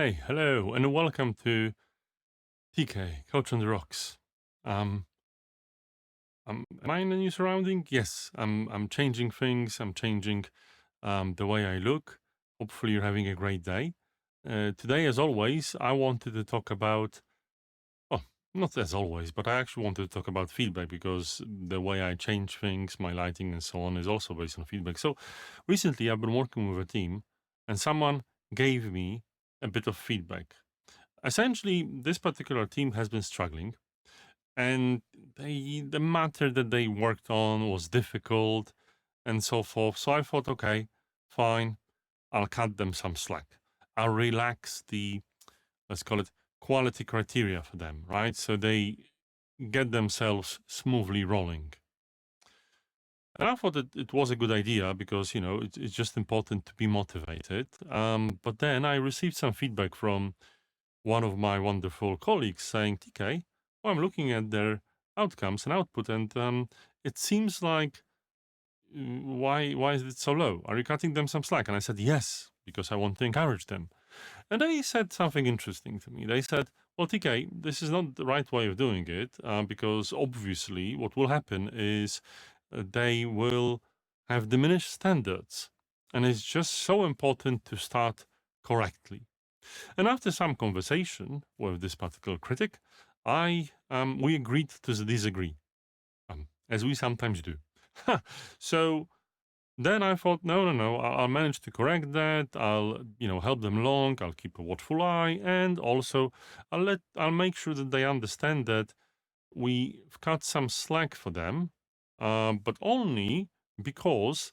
Okay, hello and welcome to TK, Coach on the Rocks. Am I in a new surrounding? Yes, I'm changing things. I'm changing the way I look. Hopefully, you're having a great day. Today, as always, I wanted to talk about, oh, not as always, but I actually wanted to talk about feedback because the way I change things, my lighting and so on, is also based on feedback. So, recently, I've been working with a team and someone gave me a bit of feedback. Essentially, this particular team has been struggling, and the matter that they worked on was difficult and so forth. So I thought, okay, fine, I'll cut them some slack. I'll relax the, let's call it, quality criteria for them, right? So they get themselves smoothly rolling. And I thought that it was a good idea because, it's just important to be motivated. But then I received some feedback from one of my wonderful colleagues saying, TK, well, I'm looking at their outcomes and output, and it seems like, why is it so low? Are you cutting them some slack? And I said, yes, because I want to encourage them. And they said something interesting to me. They said, well, TK, this is not the right way of doing it, because obviously what will happen is they will have diminished standards. And it's just so important to start correctly. And after some conversation with this particular critic, we agreed to disagree, as we sometimes do. So then I thought, no, I'll manage to correct that. I'll help them along. I'll keep a watchful eye, and also I'll make sure that they understand that we've cut some slack for them, but only because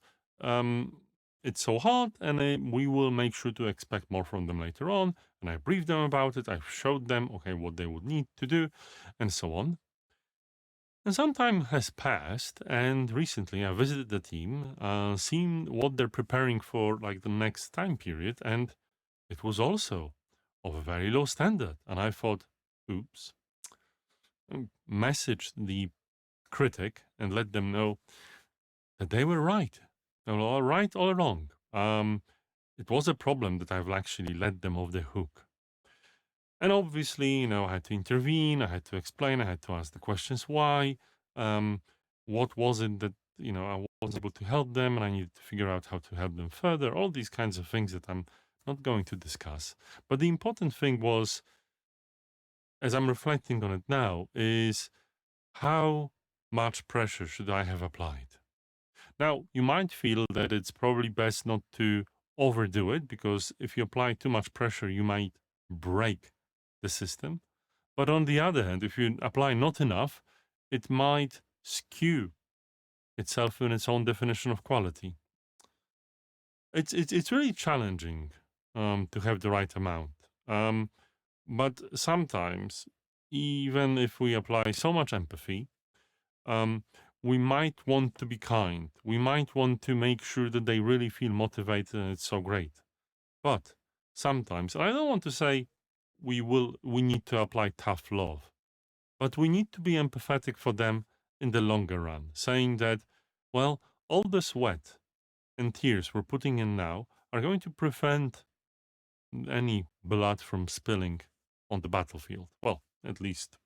it's so hard, and we will make sure to expect more from them later on. And I briefed them about it. I showed them, okay, what they would need to do, and so on. And some time has passed, and recently I visited the team, seeing what they're preparing for, like the next time period, and it was also of a very low standard. And I thought, oops, message the critic and let them know that they were right. They were all right all along. It was a problem that I've actually let them off the hook. And obviously, I had to intervene, I had to explain, I had to ask the questions why. What was it that, I wasn't able to help them, and I needed to figure out how to help them further. All these kinds of things that I'm not going to discuss. But the important thing was, as I'm reflecting on it now, is how much pressure should I have applied? Now, you might feel that it's probably best not to overdo it, because if you apply too much pressure, you might break the system. But on the other hand, if you apply not enough, it might skew itself in its own definition of quality. It's really challenging to have the right amount. But sometimes, even if we apply so much empathy, we might want to be kind. We might want to make sure that they really feel motivated and it's so great. But sometimes, and I don't want to say we need to apply tough love, but we need to be empathetic for them in the longer run, saying that, well, all the sweat and tears we're putting in now are going to prevent any blood from spilling on the battlefield. Well, at least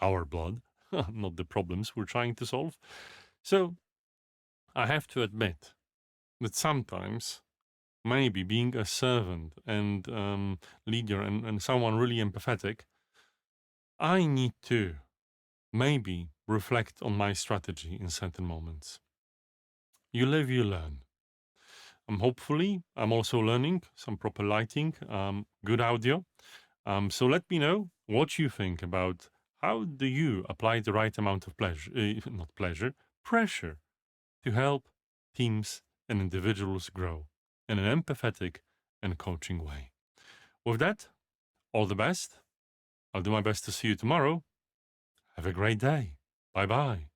our blood, not the problems we're trying to solve. So I have to admit that sometimes maybe being a servant and leader and someone really empathetic, I need to maybe reflect on my strategy in certain moments. You live, you learn. Hopefully, I'm also learning some proper lighting, good audio. So let me know what you think about how do you apply the right amount of pressure to help teams and individuals grow in an empathetic and coaching way. With that, all the best. I'll do my best to see you tomorrow. Have a great day. Bye-bye.